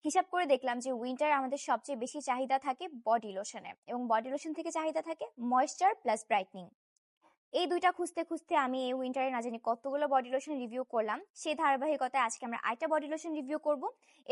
হিসাব করে দেখলাম যে উইন্টারে আমাদের সবচেয়ে বেশি চাহিদা থাকে বডি লোশনের, এবং বডি লোশন থেকে চাহিদা থাকে ময়েশ্চার প্লাস ব্রাইটনিং। এই দুইটা খুঁজতে খুঁজতে আমি এই উইন্টারে না জানি কতগুলো বডি লোশন রিভিউ করলাম। সেই ধারাবাহিকতায় আজকে আমরা আরেকটা বডি লোশন রিভিউ করব।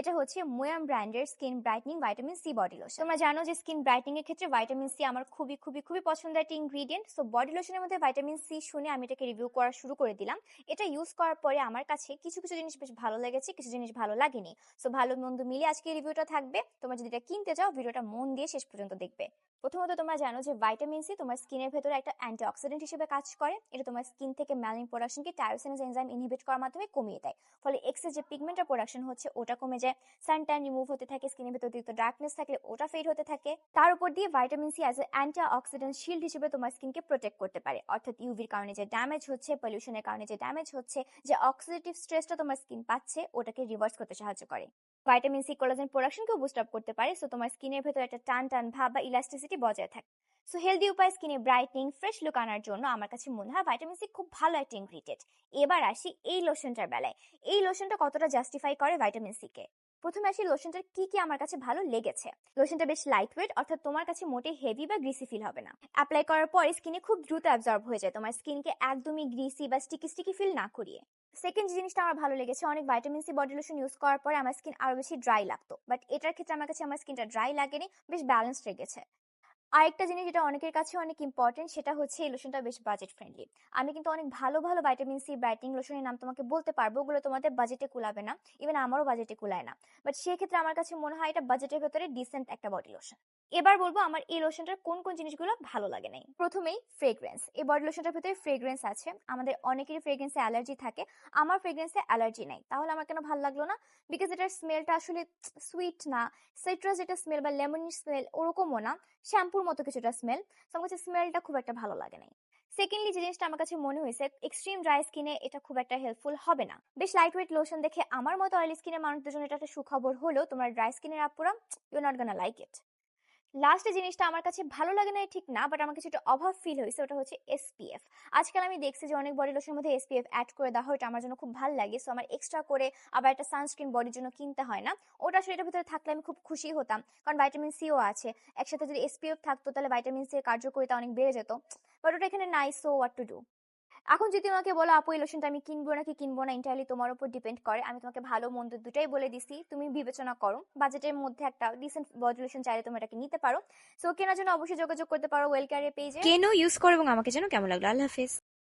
এটা হচ্ছে মোয়াম ব্র্যান্ডের skin brightening vitamin C body lotion. তোমরা জানো যে স্কিন ব্রাইটনিং এর ক্ষেত্রে ভাইটামিন সি আমার খুবই খুবই খুবই পছন্দের একটা ইনগ্রিডিয়েন্ট। সো বডি লোশনের মধ্যে ভাইটামিন সি শুনে আমি এটাকে রিভিউ করা শুরু করে দিলাম। এটা ইউজ করার পরে আমার কাছে কিছু কিছু জিনিস বেশ ভালো লেগেছে, কিছু জিনিস ভালো লাগেনি। সো ভালো মন্দ মিলিয়ে আজকে রিভিউটা থাকবে। তোমরা যদি এটা কিনতে চাও ভিডিওটা মন দিয়ে শেষ পর্যন্ত দেখবে। প্রথমত তোমরা জানো যে ভাইটামিন সি তোমার স্কিনের ভেতরে একটা অ্যান্টিঅক্সিডেন্ট হিসেবে কাজ করে। এটা তোমার স্কিন থেকে মেলানিন প্রোডাকশনকে টাইরোসিনেজ এনজাইম ইনহিবিট করার মাধ্যমে কমিয়ে দেয়। ফলে এক্সেস যে পিগমেন্টের প্রোডাকশন হচ্ছে ওটা কমে যায়, সান ট্যান রিমুভ হতে থাকে, স্কিনের ভেতর অতিরিক্ত ডার্কনেস থাকলে ওটা ফেড হতে থাকে। তার উপর দিয়ে vitamin C as a antioxidant shield হিসেবে তোমার স্কিনকে প্রোটেক্ট করতে পারে। অর্থাৎ ইউভির কারণে যে ড্যামেজ হচ্ছে, পলিউশনের কারণে যে ড্যামেজ হচ্ছে, যে অক্সিডেটিভ স্ট্রেসটা তোমার স্কিন পাচ্ছে ওটাকে রিভার্স করতে সাহায্য করে। ভাইটামিন সি কোলাজেন প্রোডাকশনকেও বুস্ট আপ করতে পারে। সো তোমার স্কিনের ভেতরে একটা টান টান ভাব বা ইলাস্টিসিটি বজায় থাকে। সো হেলদি উপায় স্কিনে ব্রাইটনিং ফ্রেশ লুক আনার জন্য আমার কাছে মনে হয় ভাইটামিন সি খুব ভালো একটা ইনগ্রিডিয়েন্ট। এবার আসি এই লোশনটার বেলায়। এই লোশনটা কতটা জাস্টিফাই করে ভাইটামিন সি কে। প্রথমে আসি লোশনটার কি কি আমার কাছে ভালো লেগেছে। লোশনটা বেশ লাইট ওয়েট, অর্থাৎ তোমার কাছে মোটেই হেভি বা গ্রিসি ফিল হবে না। অ্যাপ্লাই করার পরে স্কিনে খুব দ্রুত অ্যাবজর্ব হয়ে যায়, তোমার স্কিনকে একদমই গ্রিসি বা স্টিকি স্টিকি ফিল না করিয়ে। সেকেন্ড যে জিনিসটা আমার ভালো লেগেছে, অনেক vitamin C body lotion use করার পরে আমার স্কিন আরো বেশি ড্রাই লাগতো, বাট এটার ক্ষেত্রে আমার কাছে আমার স্কিনটা ড্রাই লাগেনি, বেশ ব্যালেন্সড লেগেছে। আরেকটা জিনিস যেটা অনেকের কাছে অনেক ইম্পর্টেন্ট, সেটা হচ্ছে এই লোশনটা বেশ বাজেট ফ্রেন্ডলি। আমি কিন্তু অনেক ভালো ভালো ভাইটামিন সি ব্রাইটনিং লোশনের নাম তোমাকে বলতে পারবো, ওগুলো তোমাদের বাজেটে কুলাবে না, ইভেন আমারও বাজেটে কুলায় না। বাট সেক্ষেত্রে আমার কাছে মনে হয় এটা বাজেটের ভেতরে ডিসেন্ট একটা বডি লোশন। এবার বলবো আমার এই লোশনটার কোন কোন জিনিসগুলো ভালো লাগে নাই। প্রথমেই ফ্রেগ্রেন্স। এই বডি লোশনটার ভেতরে ফ্রেগ্রেন্স আছে, আমাদের অনেকেরই ফ্রেগ্রেন্সে অ্যালার্জি থাকে। আমার ফ্রেগ্রেন্সে অ্যালার্জি নাই, তাহলে আমার কেন ভালো লাগলো না? বিকজ এটার স্মেলটা আসলে সুইট না, সিট্রাস যেটা স্মেল বা লেমনি স্মেল ওরকমও না, শ্যাম্পুর মতো কিছুটা স্মেল। তো আমার কাছে স্মেলটা খুব একটা ভালো লাগে নাই। সেকেন্ডলি যে জিনিসটা আমার কাছে মনে হয়েছে, এক্সট্রিম ড্রাই স্কিনে এটা খুব একটা হেল্পফুল হবে না। বেশ লাইট ওয়েট লোশন দেখে আমার মতো অয়েলি স্কিনের মানুষদের জন্য এটা একটা সুখবর হলেও তোমার ড্রাই স্কিনের আপুরা you not gonna like it. Last জিনিসটা আমার কাছে ভালো লাগে না ঠিক না, বাট আমার কাছে একটা অভাব ফিল হয়েছে, ওটা হচ্ছে এসপিএফ। আজকাল আমি দেখছি যে অনেক বডি লোশনের মধ্যে এসপিএফ অ্যাড করে দেওয়া হয়, এটা আমার জন্য খুব ভালো লাগে। সো আমার এক্সট্রা করে আবার একটা সানস্ক্রিন বডির জন্য কিনতে হয় না। ওটা আসলে এটার ভিতরে থাকলে আমি খুব খুশি হতাম, কারণ ভাইটামিন সিও আছে। একসাথে যদি এসপিএফ থাকতো তাহলে ভাইটামিন সি এর কার্যকারিতা অনেক বেড়ে যেত, বাট ওটা এখানে নাই। So what to do. এখন যদি আমাকে বলো আপু এই লোশনটা আমি কিনবো নাকি কিনবো না, এন্টারলি তোমার উপর ডিপেন্ড করে। আমি তোমাকে ভালো মন্দ দুটাই বলে দিছি, তুমি বিবেচনা করো। বাজেটের মধ্যে একটা ডিসেন্ট বডি লোশন চাইলে তুমি এটাকে নিতে পারো। সো কেনার জন্য অবশ্যই যোগাযোগ করতে পারো ওয়েল কেয়ারের পেজে। কেনো, ইউজ করো এবং আমাকে জানো কেমন লাগলো। আল্লাহ হাফেজ।